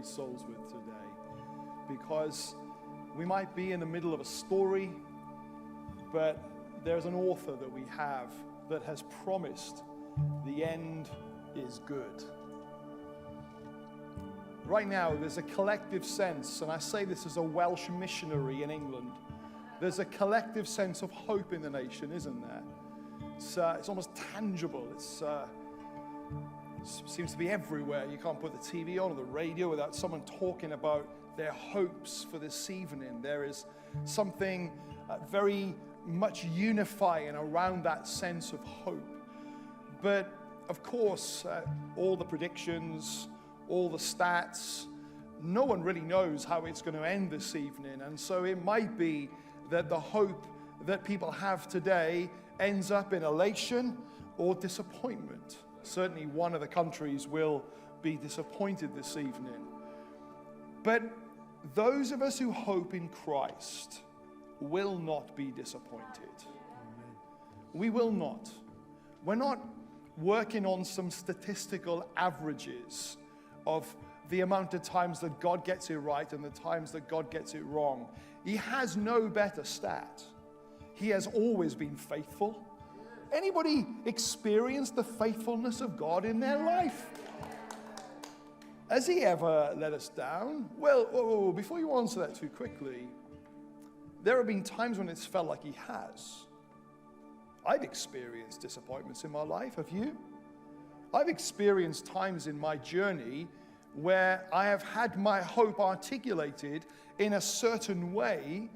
somebody's souls with today, because we might be in the middle of a story, but there's an author that we have that has promised the end is good. Right now, there's a collective sense, and I say this as a Welsh missionary in England, there's a collective sense of hope in the nation, isn't there? It's almost tangible. It seems to be everywhere. You can't put the TV on or the radio without someone talking about their hopes for this evening. There is something very much unifying around that sense of hope. But of course, all the predictions, all the stats, no one really knows how it's going to end this evening. And so it might be that the hope that people have today ends up in elation or disappointment. Certainly one of the countries will be disappointed this evening. But those of us who hope in Christ will not be disappointed. Amen. We will not. We're not working on some statistical averages of the amount of times that God gets it right and the times that God gets it wrong. He has no better stat. He has always been faithful. Anybody experienced the faithfulness of God in their life? Has he ever let us down? Well, before you answer that too quickly, there have been times when it's felt like he has. I've experienced disappointments in my life. Have you? I've experienced times in my journey where I have had my hope articulated in a certain way,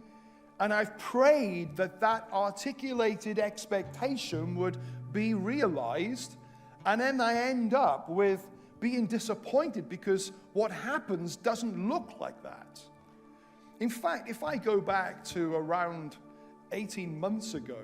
and I've prayed that that articulated expectation would be realized, and then I end up with being disappointed because what happens doesn't look like that. In fact, if I go back to around 18 months ago,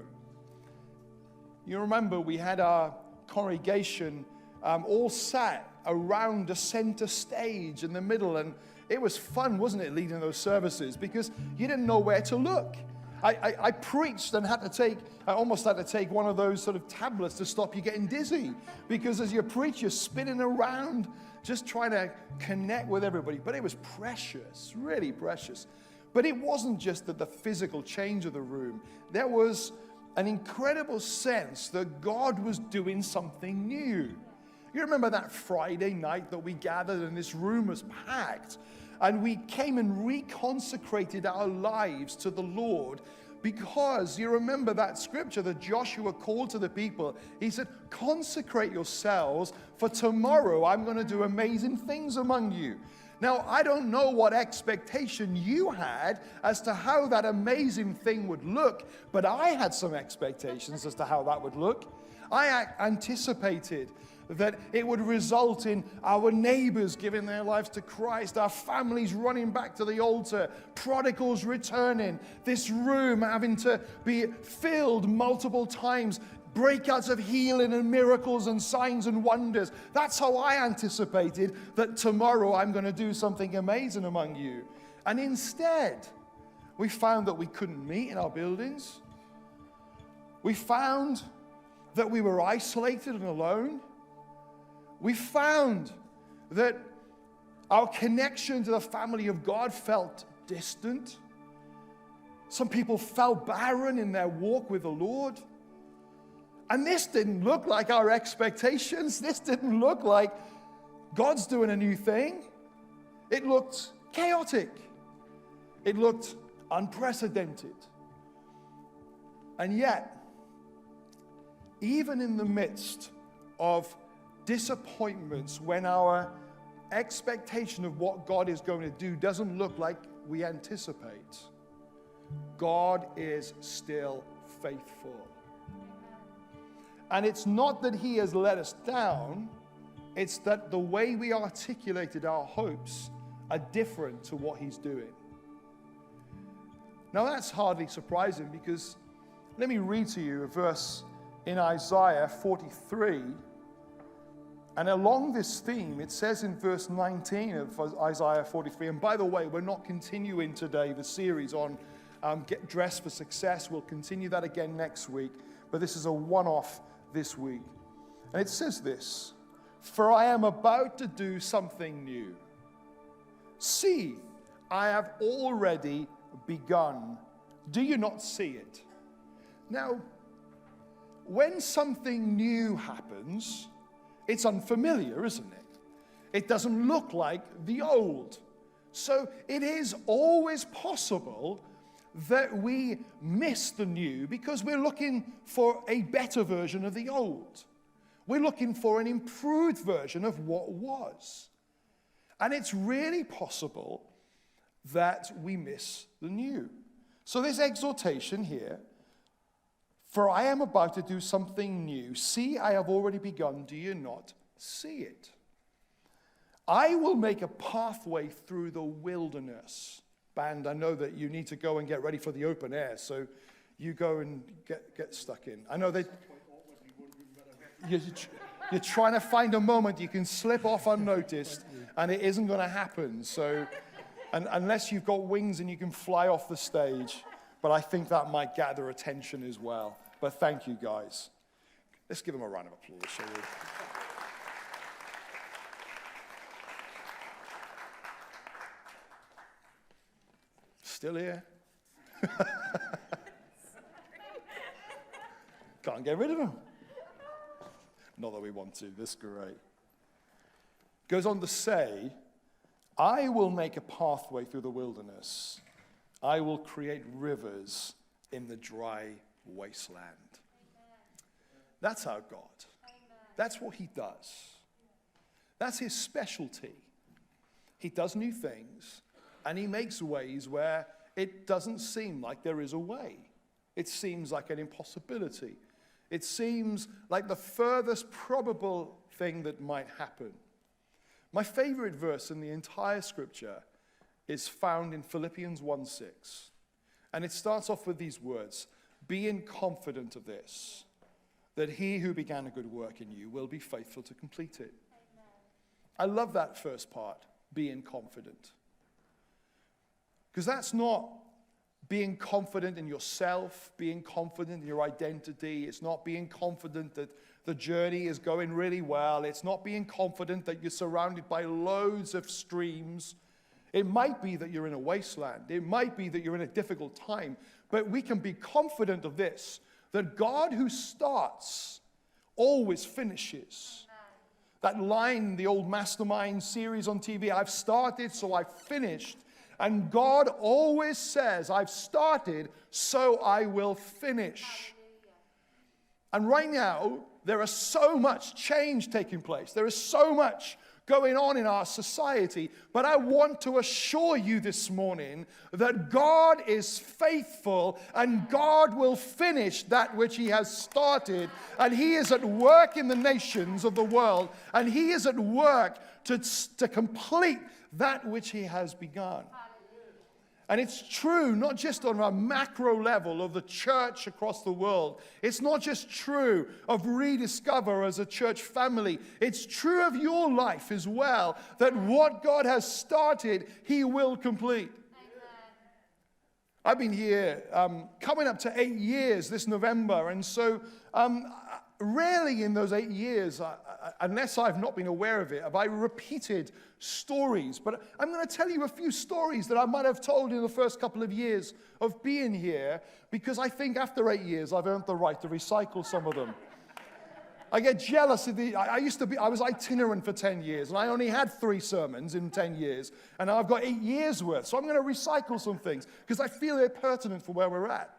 you remember we had our congregation all sat around a center stage in the middle, and it was fun, wasn't it, leading those services, because you didn't know where to look. I preached and I almost had to take one of those sort of tablets to stop you getting dizzy, because as you preach, you're spinning around, just trying to connect with everybody. But it was precious, really precious. But it wasn't just the physical change of the room. There was an incredible sense that God was doing something new. You remember that Friday night that we gathered and this room was packed, and we came and reconsecrated our lives to the Lord, because you remember that scripture that Joshua called to the people. He said, consecrate yourselves, for tomorrow I'm going to do amazing things among you. Now, I don't know what expectation you had as to how that amazing thing would look, but I had some expectations as to how that would look. I anticipated that it would result in our neighbors giving their lives to Christ, our families running back to the altar, prodigals returning, this room having to be filled multiple times, breakouts of healing and miracles and signs and wonders. That's how I anticipated that tomorrow I'm going to do something amazing among you. And instead, we found that we couldn't meet in our buildings. We found that we were isolated and alone. We found that our connection to the family of God felt distant. Some people felt barren in their walk with the Lord. And this didn't look like our expectations. This didn't look like God's doing a new thing. It looked chaotic. It looked unprecedented. And yet, even in the midst of disappointments, when our expectation of what God is going to do doesn't look like we anticipate, God is still faithful. And it's not that he has let us down, it's that the way we articulated our hopes are different to what he's doing. Now that's hardly surprising, because let me read to you a verse in Isaiah 43. And along this theme, it says in verse 19 of Isaiah 43, and by the way, we're not continuing today the series on Get Dressed for Success. We'll continue that again next week, but this is a one-off this week. And it says this, for I am about to do something new. See, I have already begun. Do you not see it? Now, when something new happens, it's unfamiliar, isn't it? It doesn't look like the old. So it is always possible that we miss the new because we're looking for a better version of the old. We're looking for an improved version of what was. And it's really possible that we miss the new. So this exhortation here, for I am about to do something new. See, I have already begun. Do you not see it? I will make a pathway through the wilderness. Band, I know that you need to go and get ready for the open air, so you go and get stuck in. I know that you're trying to find a moment you can slip off unnoticed, and it isn't going to happen. So, unless you've got wings and you can fly off the stage, but I think that might gather attention as well. But thank you, guys. Let's give them a round of applause, shall we? Still here? Can't get rid of them. Not that we want to. This is great. Goes on to say, I will make a pathway through the wilderness. I will create rivers in the dry wasteland. That's our God. That's what he does. That's his specialty. He does new things, and he makes ways where it doesn't seem like there is a way. It seems like an impossibility. It seems like the furthest probable thing that might happen. My favorite verse in the entire scripture is found in Philippians 1:6. And it starts off with these words, being confident of this, that he who began a good work in you will be faithful to complete it. Amen. I love that first part, being confident. Because that's not being confident in yourself, being confident in your identity. It's not being confident that the journey is going really well. It's not being confident that you're surrounded by loads of streams. It might be that you're in a wasteland. It might be that you're in a difficult time. But we can be confident of this, that God who starts always finishes. That line, the old Mastermind series on TV, I've started, so I've finished. And God always says, I've started, so I will finish. And right now, there is so much change taking place. There is so much going on in our society. But I want to assure you this morning that God is faithful and God will finish that which he has started. And he is at work in the nations of the world. And he is at work to complete that which he has begun. And it's true, not just on a macro level of the church across the world. It's not just true of Rediscover as a church family. It's true of your life as well, that what God has started, he will complete. I've been here coming up to 8 years this November, and so rarely in those 8 years, unless I've not been aware of it, have I repeated stories. But I'm going to tell you a few stories that I might have told in the first couple of years of being here, because I think after 8 years, I've earned the right to recycle some of them. I get jealous of I was itinerant for 10 years, and I only had 3 sermons in 10 years, and now I've got 8 years worth. So I'm going to recycle some things, because I feel they're pertinent for where we're at.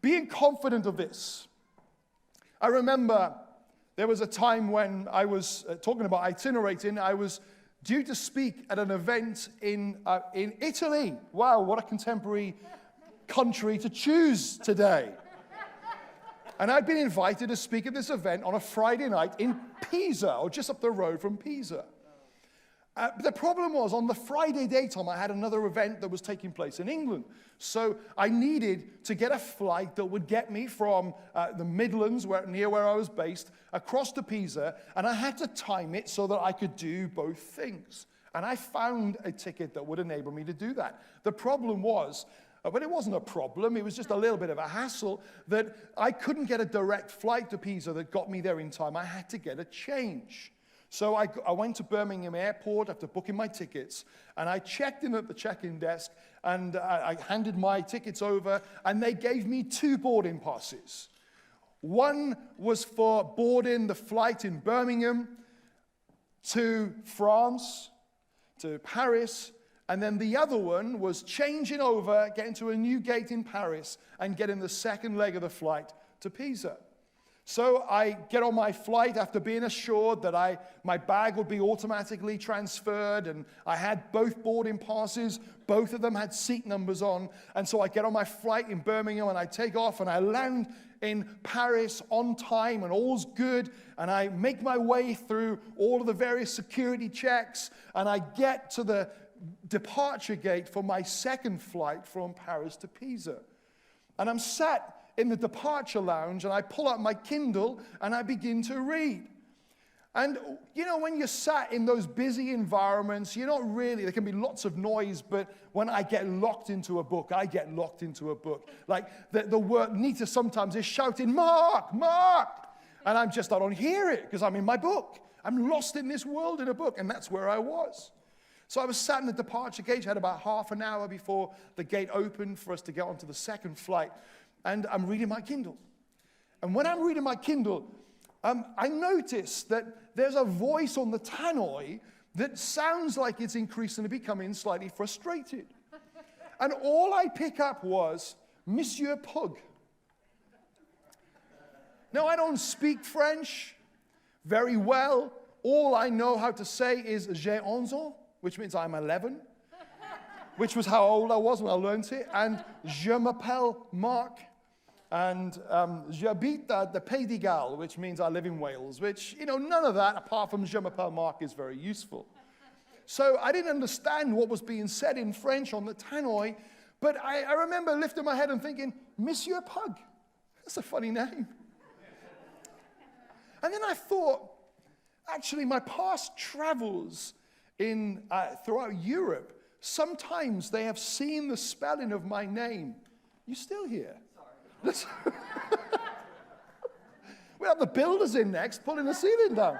Being confident of this. I remember there was a time when I was talking about itinerating. I was due to speak at an event in Italy. Wow, what a contemporary country to choose today. And I'd been invited to speak at this event on a Friday night in Pisa, or just up the road from Pisa. The problem was, on the Friday daytime, I had another event that was taking place in England. So I needed to get a flight that would get me from the Midlands, near where I was based, across to Pisa, and I had to time it so that I could do both things. And I found a ticket that would enable me to do that. The problem was, but it wasn't a problem, it was just a little bit of a hassle, that I couldn't get a direct flight to Pisa that got me there in time. I had to get a change. So I went to Birmingham Airport after booking my tickets, and I checked in at the check-in desk, and I handed my tickets over, and they gave me 2 boarding passes. One was for boarding the flight in Birmingham to France, to Paris, and then the other one was changing over, getting to a new gate in Paris, and getting the second leg of the flight to Pisa. So I get on my flight after being assured that my bag would be automatically transferred, and I had both boarding passes. Both of them had seat numbers on. And so I get on my flight in Birmingham, and I take off, and I land in Paris on time, and all's good. And I make my way through all of the various security checks, and I get to the departure gate for my second flight from Paris to Pisa. And I'm sat in the departure lounge, and I pull out my Kindle, and I begin to read. And, when you're sat in those busy environments, you're not really, there can be lots of noise, but when I get locked into a book, I get locked into a book. Like, the word Nita sometimes is shouting, Mark, Mark! And I don't hear it, because I'm in my book. I'm lost in this world in a book, and that's where I was. So I was sat in the departure gate, had about half an hour before the gate opened for us to get onto the second flight. And I'm reading my Kindle. And when I'm reading my Kindle, I notice that there's a voice on the tannoy that sounds like it's increasingly becoming slightly frustrated. And all I pick up was, Monsieur Pugh. Now, I don't speak French very well. All I know how to say is, j'ai 11 ans, which means I'm 11, which was how old I was when I learned it. And je m'appelle Mark. And j'habite à the Pays de Galles, which means I live in Wales, which, none of that, apart from je m'appelle Mark, is very useful. So I didn't understand what was being said in French on the tannoy, but I remember lifting my head and thinking, Monsieur Pugh, that's a funny name. And then I thought, actually, my past travels throughout Europe, sometimes they have seen the spelling of my name. You still here? We have the builders in next, pulling the ceiling down.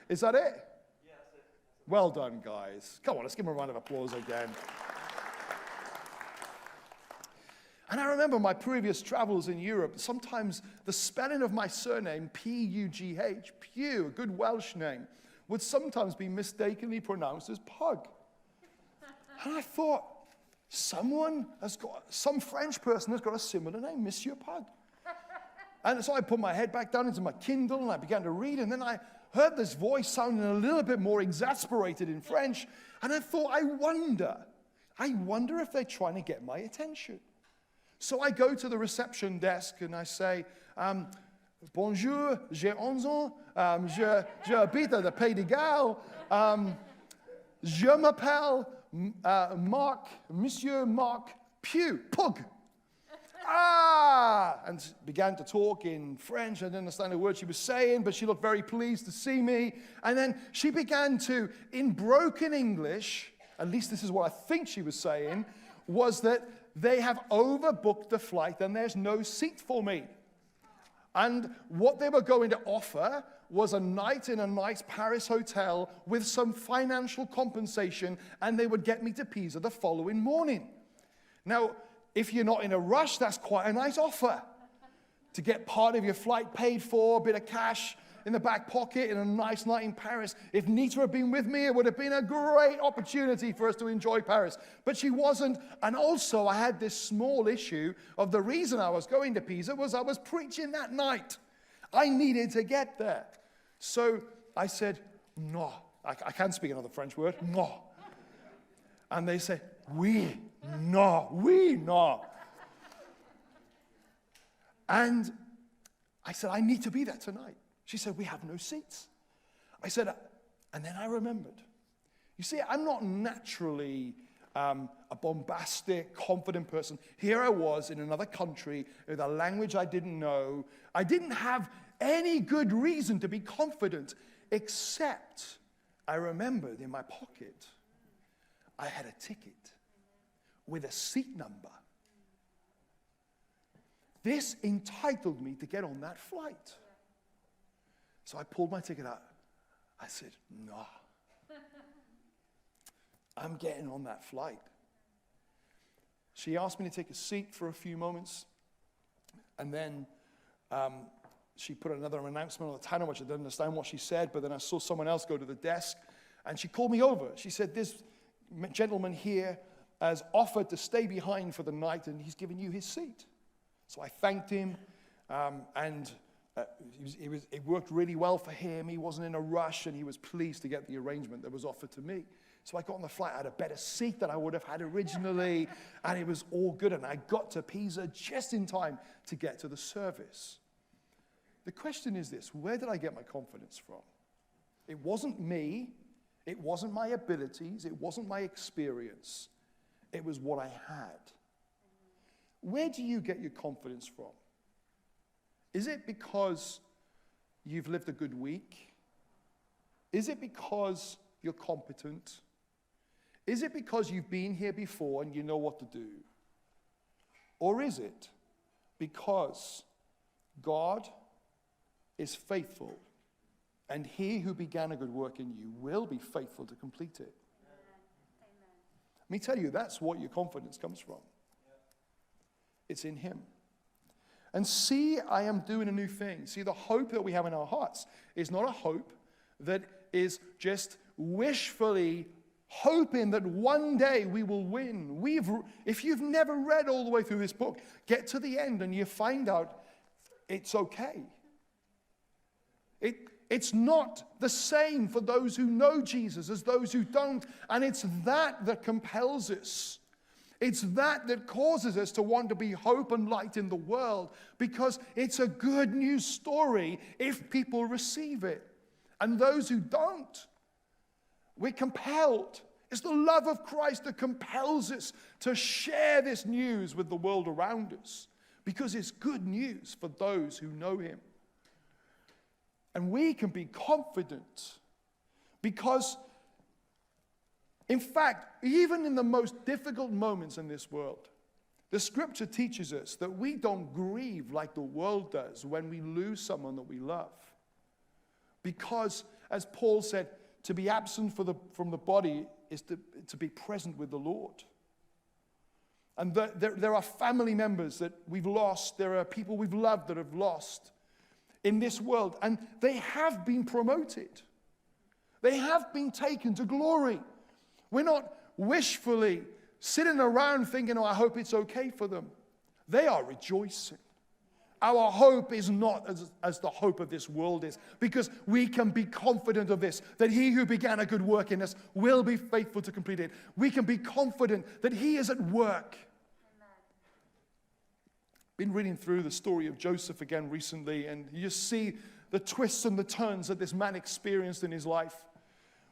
Is that it? Yeah, that's it. Well done, guys. Come on, let's give them a round of applause again. And I remember my previous travels in Europe, sometimes the spelling of my surname, P-U-G-H, Pugh, a good Welsh name, would sometimes be mistakenly pronounced as Pug. And I thought, some French person has got a similar name, Monsieur Pugh. And so I put my head back down into my Kindle, and I began to read, and then I heard this voice sounding a little bit more exasperated in French, and I thought, I wonder if they're trying to get my attention. So I go to the reception desk, and I say, bonjour, j'ai 11 ans, je habite à the Pays de Galles, je m'appelle Monsieur Mark Pugh. And began to talk in French. I didn't understand a word she was saying, but she looked very pleased to see me. And then she began to, in broken English, at least this is what I think she was saying, was that they have overbooked the flight and there's no seat for me. And what they were going to offer was a night in a nice Paris hotel with some financial compensation, and they would get me to Pisa the following morning. Now, if you're not in a rush, that's quite a nice offer. To get part of your flight paid for, a bit of cash in the back pocket, and a nice night in Paris. If Nita had been with me, it would have been a great opportunity for us to enjoy Paris. But she wasn't, and also I had this small issue of the reason I was going to Pisa was I was preaching that night. I needed to get there. So I said, no. I can't speak another French word. No. And they said, oui, no. And I said, I need to be there tonight. She said, we have no seats. I said, and then I remembered. You see, I'm not naturally a bombastic, confident person. Here I was in another country with a language I didn't know. I didn't have any good reason to be confident, except I remembered in my pocket, I had a ticket with a seat number. This entitled me to get on that flight. So I pulled my ticket out. I said, no. I'm getting on that flight. She asked me to take a seat for a few moments, and then she put another announcement on the tannoy, which I didn't understand what she said, but then I saw someone else go to the desk, and she called me over. She said, this gentleman here has offered to stay behind for the night, and he's given you his seat. So I thanked him, and it worked really well for him. He wasn't in a rush, and he was pleased to get the arrangement that was offered to me. So I got on the flight. I had a better seat than I would have had originally, and it was all good. And I got to Pisa just in time to get to the service. The question is this: where did I get my confidence from? It wasn't me. It wasn't my abilities. It wasn't my experience. It was what I had. Where do you get your confidence from? Is it because you've lived a good week? Is it because you're competent? Is it because you've been here before and you know what to do? Or is it because God is faithful, and he who began a good work in you will be faithful to complete it? Amen. Let me tell you, that's what your confidence comes from. It's in him. And see, I am doing a new thing. See, the hope that we have in our hearts is not a hope that is just wishfully hoping that one day we will win. If you've never read all the way through this book, get to the end and you find out it's okay. It's not the same for those who know Jesus as those who don't. And it's that compels us. It's that causes us to want to be hope and light in the world, because it's a good news story if people receive it. And those who don't, we're compelled. It's the love of Christ that compels us to share this news with the world around us, because it's good news for those who know him. And we can be confident because, in fact, even in the most difficult moments in this world, the scripture teaches us that we don't grieve like the world does when we lose someone that we love. Because, as Paul said, to be absent from the body is to be present with the Lord. And there are family members that we've lost. There are people we've loved that have lost in this world. And they have been promoted. They have been taken to glory. We're not wishfully sitting around thinking, oh, I hope it's okay for them. They are rejoicing. Our hope is not as the hope of this world is, because we can be confident of this, that he who began a good work in us will be faithful to complete it. We can be confident that he is at work. Amen. Been reading through the story of Joseph again recently, and you just see the twists and the turns that this man experienced in his life.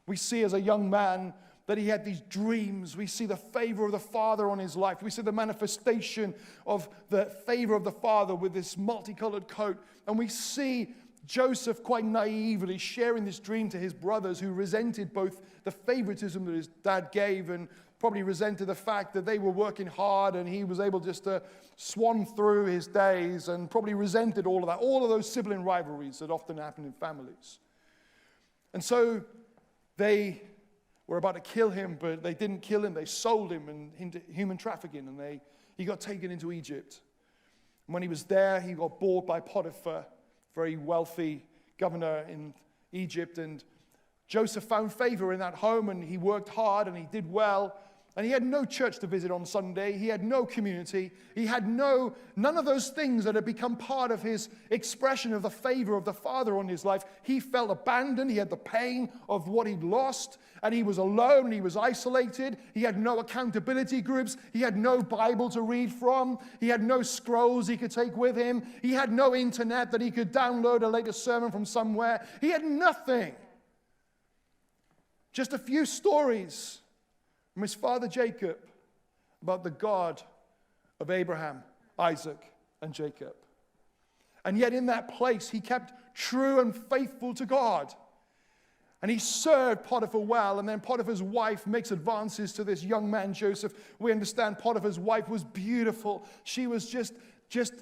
We see as a young man that he had these dreams. We see the favor of the Father on his life. We see the manifestation of the favor of the Father with this multicolored coat. And we see Joseph quite naively sharing this dream to his brothers, who resented both the favoritism that his dad gave and probably resented the fact that they were working hard and he was able just to swan through his days, and probably resented all of that, all of those sibling rivalries that often happen in families. And so they were about to kill him, but they didn't kill him. They sold him into human trafficking, and he got taken into Egypt. And when he was there, he got bought by Potiphar, very wealthy governor in Egypt. And Joseph found favor in that home, and he worked hard, and he did well. And he had no church to visit on Sunday. He had no community. He had none of those things that had become part of his expression of the favor of the Father on his life. He felt abandoned. He had the pain of what he'd lost. And he was alone. He was isolated. He had no accountability groups. He had no Bible to read from. He had no scrolls he could take with him. He had no internet that he could download a latest sermon from somewhere. He had nothing. Just a few stories from his father Jacob about the God of Abraham, Isaac, and Jacob. And yet in that place, he kept true and faithful to God. And he served Potiphar well, and then Potiphar's wife makes advances to this young man, Joseph. We understand Potiphar's wife was beautiful. She was just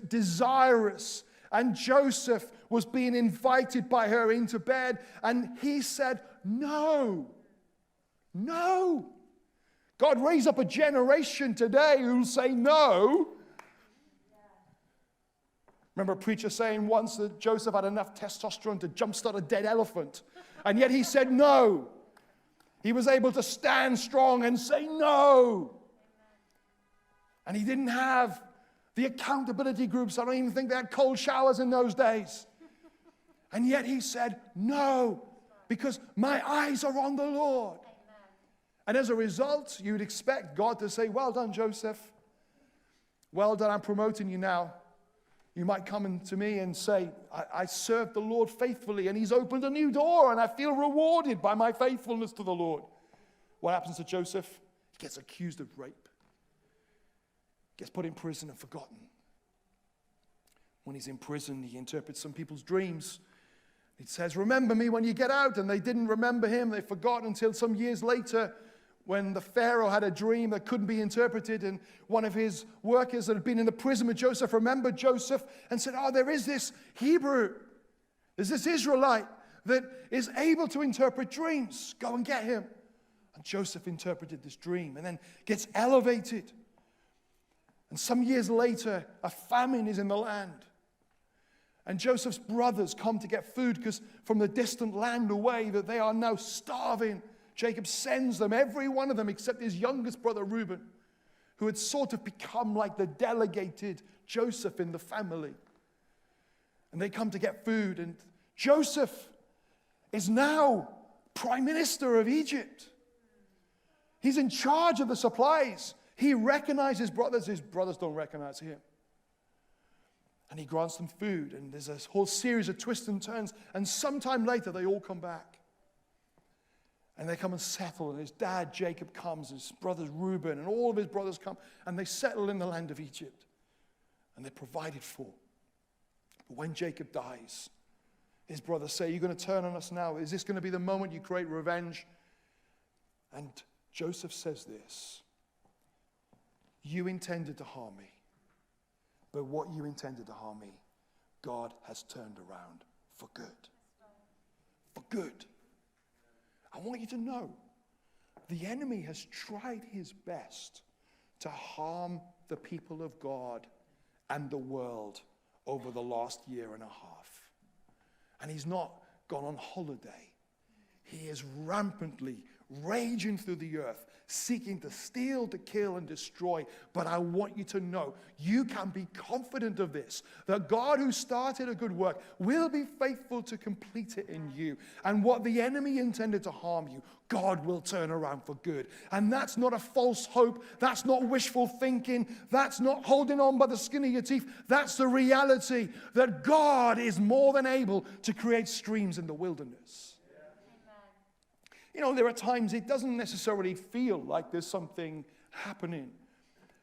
desirous. And Joseph was being invited by her into bed, and he said, no. No. God raise up a generation today who'll say no. Remember a preacher saying once that Joseph had enough testosterone to jumpstart a dead elephant, and yet he said no. He was able to stand strong and say no. And he didn't have the accountability groups. I don't even think they had cold showers in those days. And yet he said, no, because my eyes are on the Lord. And as a result, you'd expect God to say, well done, Joseph. Well done, I'm promoting you now. You might come to me and say, I served the Lord faithfully, and he's opened a new door, and I feel rewarded by my faithfulness to the Lord. What happens to Joseph? He gets accused of rape. Gets put in prison and forgotten. When he's in prison, he interprets some people's dreams. It says, remember me when you get out. And they didn't remember him. They forgot until some years later when the Pharaoh had a dream that couldn't be interpreted. And one of his workers that had been in the prison with Joseph remembered Joseph and said, oh, there is this Hebrew. There's this Israelite that is able to interpret dreams. Go and get him. And Joseph interpreted this dream and then gets elevated. And some years later, a famine is in the land. And Joseph's brothers come to get food because from the distant land away that they are now starving. Jacob sends them, every one of them except his youngest brother Reuben, who had sort of become like the delegated Joseph in the family. And they come to get food. And Joseph is now prime minister of Egypt. He's in charge of the supplies. He recognizes his brothers don't recognize him. And he grants them food, and there's a whole series of twists and turns, and sometime later they all come back. And they come and settle, and his dad Jacob comes, his brothers Reuben, and all of his brothers come, and they settle in the land of Egypt. And they're provided for. But when Jacob dies, his brothers say, you're going to turn on us now? Is this going to be the moment you create revenge? And Joseph says this, you intended to harm me, but what you intended to harm me, God has turned around for good. For good. I want you to know, the enemy has tried his best to harm the people of God and the world over the last year and a half. And he's not gone on holiday. He is rampantly raging through the earth, seeking to steal, to kill, and destroy. But I want you to know, you can be confident of this, that God who started a good work will be faithful to complete it in you. And what the enemy intended to harm you, God will turn around for good. And that's not a false hope. That's not wishful thinking. That's not holding on by the skin of your teeth. That's the reality that God is more than able to create streams in the wilderness. You know, there are times it doesn't necessarily feel like there's something happening.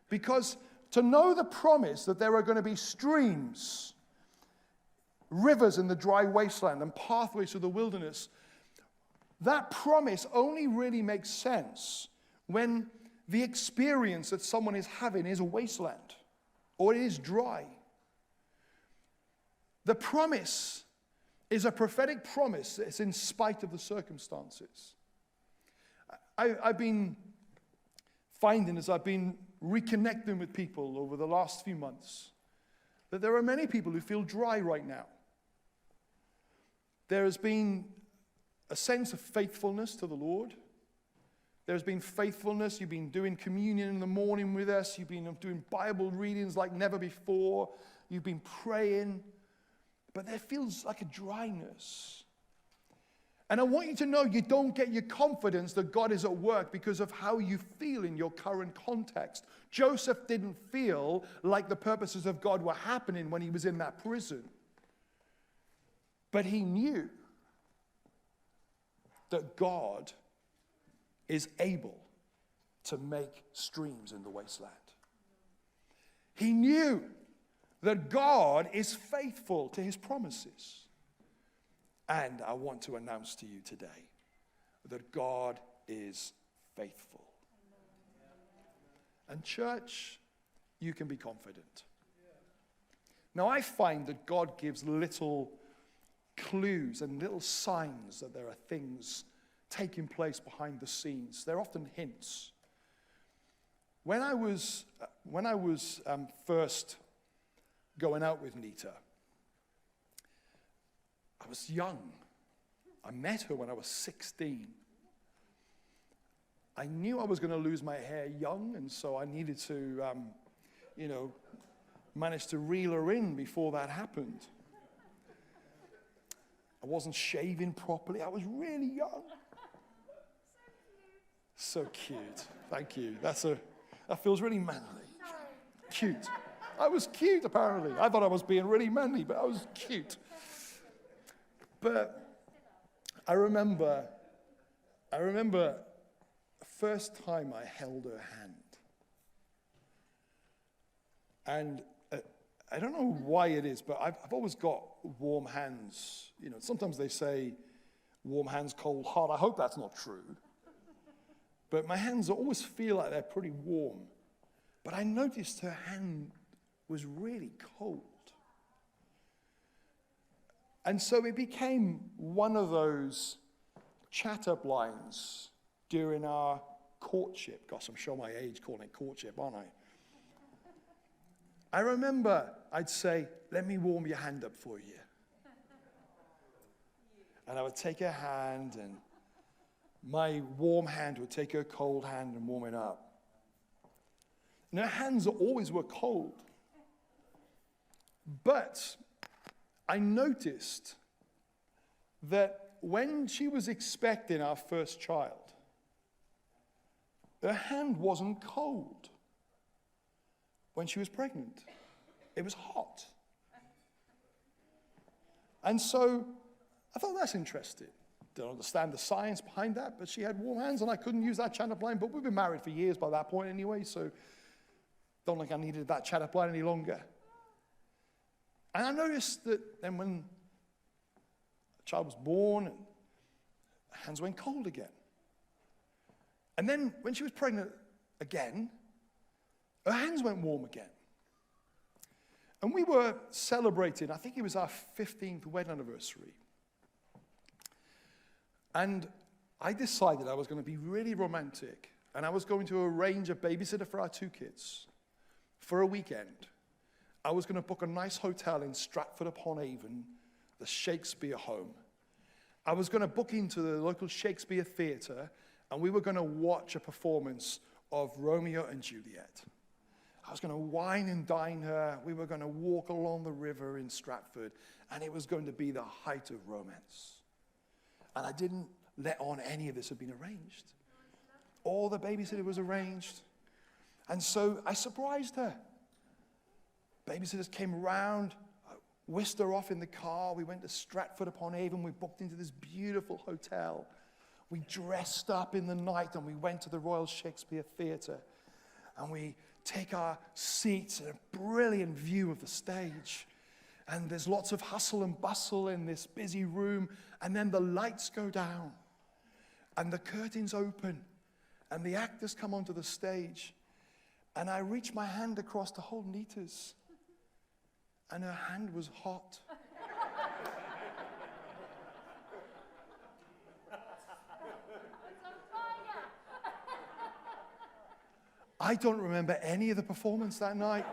Because to know the promise that there are going to be streams, rivers in the dry wasteland, and pathways through the wilderness, that promise only really makes sense when the experience that someone is having is a wasteland or it is dry. The promise is a prophetic promise that's in spite of the circumstances. I've been finding, as I've been reconnecting with people over the last few months, that there are many people who feel dry right now. There has been a sense of faithfulness to the Lord. There's been faithfulness. You've been doing communion in the morning with us. You've been doing Bible readings like never before. You've been praying. But there feels like a dryness. And I want you to know you don't get your confidence that God is at work because of how you feel in your current context. Joseph didn't feel like the purposes of God were happening when he was in that prison. But he knew that God is able to make streams in the wasteland. He knew that God is faithful to his promises. And I want to announce to you today that God is faithful. And church, you can be confident. Now, I find that God gives little clues and little signs that there are things taking place behind the scenes. They're often hints. When I was first going out with Nita, I was young. I met her when I was 16. I knew I was going to lose my hair young, and so I needed to, manage to reel her in before that happened. I wasn't shaving properly. I was really young. So cute. Thank you. That feels really manly. Cute. I was cute, apparently. I thought I was being really manly, but I was cute. But I remember the first time I held her hand. And I don't know why it is, but I've always got warm hands. Sometimes they say warm hands, cold heart. I hope that's not true. But my hands always feel like they're pretty warm. But I noticed her hand was really cold. And so it became one of those chat-up lines during our courtship. Gosh, I'm showing my age calling it courtship, aren't I? I remember I'd say, let me warm your hand up for you. And I would take her hand, and my warm hand would take her cold hand and warm it up. And her hands always were cold. But I noticed that when she was expecting our first child, her hand wasn't cold. When she was pregnant, it was hot. And so I thought, that's interesting. Don't understand the science behind that, but she had warm hands, and I couldn't use that chat-up line. But we've been married for years by that point anyway, so don't think I needed that chat-up line any longer. And I noticed that then when a child was born, and her hands went cold again. And then when she was pregnant again, her hands went warm again. And we were celebrating, I think it was our 15th wedding anniversary. And I decided I was going to be really romantic, and I was going to arrange a babysitter for our 2 kids for a weekend. I was going to book a nice hotel in Stratford-upon-Avon, the Shakespeare home. I was going to book into the local Shakespeare theatre, and we were going to watch a performance of Romeo and Juliet. I was going to wine and dine her. We were going to walk along the river in Stratford, and it was going to be the height of romance. And I didn't let on any of this had been arranged. All the babysitter was arranged. And so I surprised her. Babysitters came around, whisked her off in the car. We went to Stratford-upon-Avon. We booked into this beautiful hotel. We dressed up in the night, and we went to the Royal Shakespeare Theatre. And we take our seats in a brilliant view of the stage. And there's lots of hustle and bustle in this busy room. And then the lights go down. And the curtains open. And the actors come onto the stage. And I reach my hand across to hold Nita's. And her hand was hot. I don't remember any of the performance that night.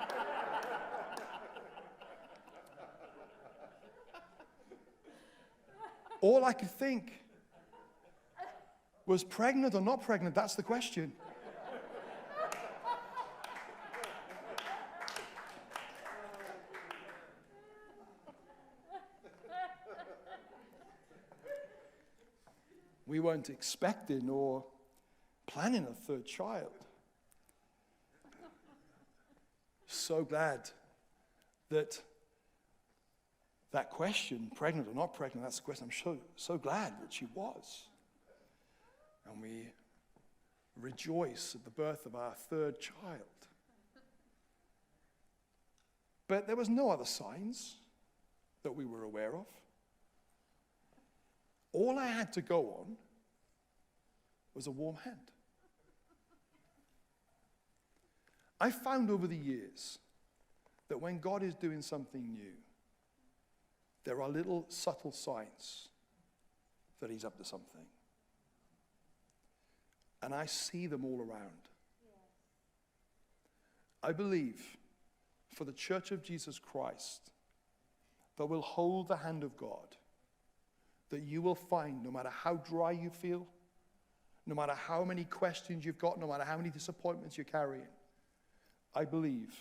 All I could think was pregnant or not pregnant, that's the question. We weren't expecting or planning a 3rd child. So glad that question, pregnant or not pregnant, that's the question. I'm so glad that she was. And we rejoice at the birth of our 3rd child. But there was no other signs that we were aware of. All I had to go on was a warm hand. I found over the years that when God is doing something new, there are little subtle signs that he's up to something. And I see them all around. I believe for the Church of Jesus Christ that will hold the hand of God, that you will find, no matter how dry you feel, no matter how many questions you've got, no matter how many disappointments you're carrying, I believe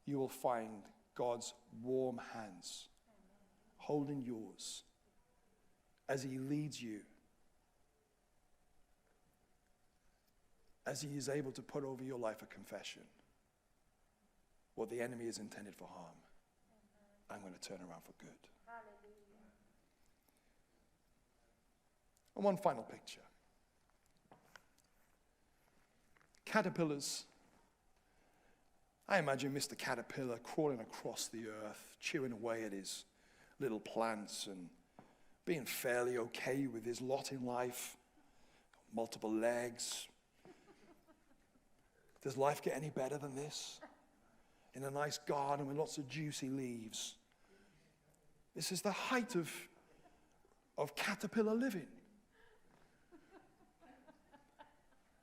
you will find God's warm hands holding yours as he leads you, as he is able to put over your life a confession. What the enemy is intended for harm, I'm going to turn around for good. Hallelujah. And one final picture. Caterpillars. I imagine Mr. Caterpillar crawling across the earth, chewing away at his little plants and being fairly okay with his lot in life. Multiple legs. Does life get any better than this? In a nice garden with lots of juicy leaves. This is the height of caterpillar living.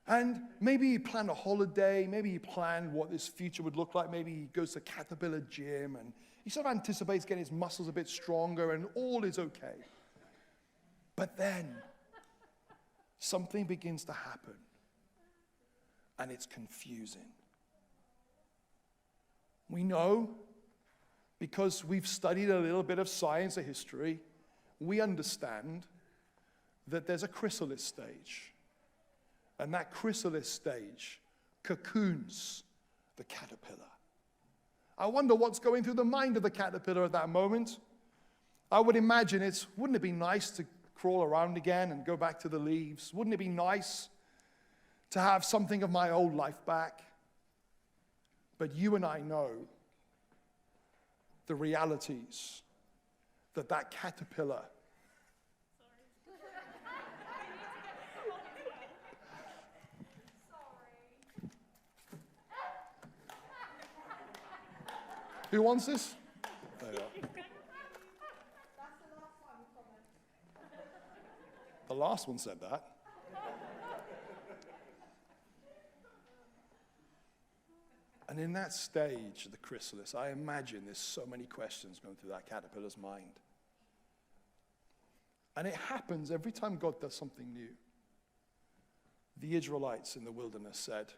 And maybe he planned a holiday, maybe he planned what this future would look like, maybe he goes to caterpillar gym and he sort of anticipates getting his muscles a bit stronger and all is okay. But then something begins to happen and it's confusing. We know, because we've studied a little bit of science or history, we understand that there's a chrysalis stage. And that chrysalis stage cocoons the caterpillar. I wonder what's going through the mind of the caterpillar at that moment. I would imagine wouldn't it be nice to crawl around again and go back to the leaves? Wouldn't it be nice to have something of my old life back? But you and I know the realities that caterpillar Who wants this? There you are. The last one said that. And in that stage of the chrysalis, I imagine there's so many questions going through that caterpillar's mind. And it happens every time God does something new. The Israelites in the wilderness said,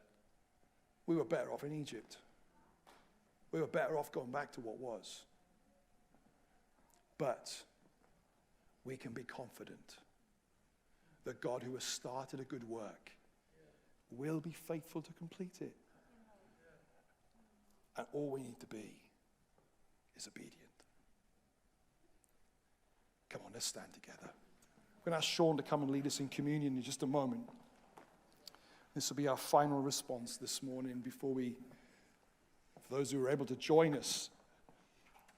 we were better off in Egypt. We were better off going back to what was. But we can be confident that God, who has started a good work, will be faithful to complete it. And all we need to be is obedient. Come on, let's stand together. We're going to ask Sean to come and lead us in communion in just a moment. This will be our final response this morning for those who are able to join us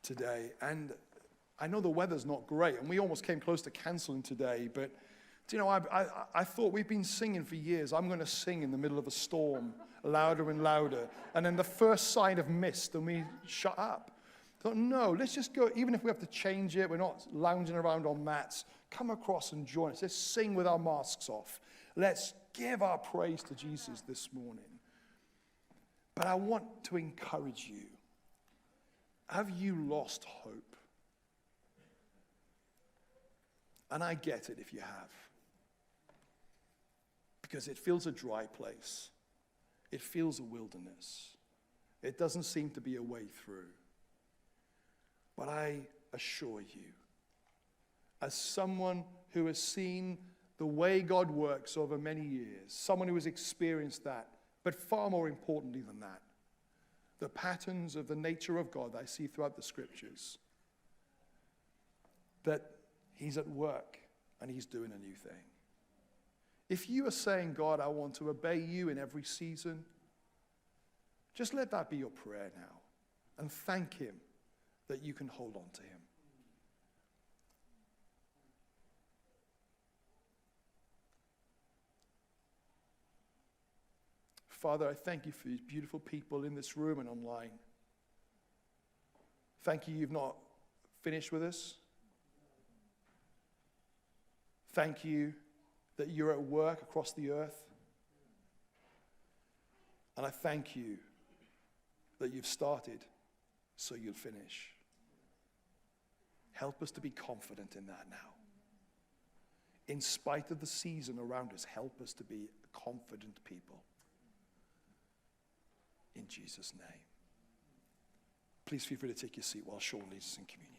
today. And I know the weather's not great, and we almost came close to canceling today, but do you know, I thought we've been singing for years. I'm going to sing in the middle of a storm, louder and louder. And then the first sign of mist, and we shut up. I thought, no, let's just go, even if we have to change it, we're not lounging around on mats. Come across and join us. Let's sing with our masks off. Let's give our praise to Jesus this morning. But I want to encourage you. Have you lost hope? And I get it if you have. Because it feels a dry place. It feels a wilderness. It doesn't seem to be a way through. But I assure you, as someone who has seen the way God works over many years, someone who has experienced that, but far more importantly than that, the patterns of the nature of God that I see throughout the scriptures, that he's at work and he's doing a new thing. If you are saying, God, I want to obey you in every season, just let that be your prayer now. And thank him that you can hold on to him. Father, I thank you for these beautiful people in this room and online. Thank you, you've not finished with us. Thank you that you're at work across the earth. And I thank you that you've started, so you'll finish. Help us to be confident in that now. In spite of the season around us, help us to be a confident people. In Jesus' name. Please feel free to take your seat while Sean leads us in communion.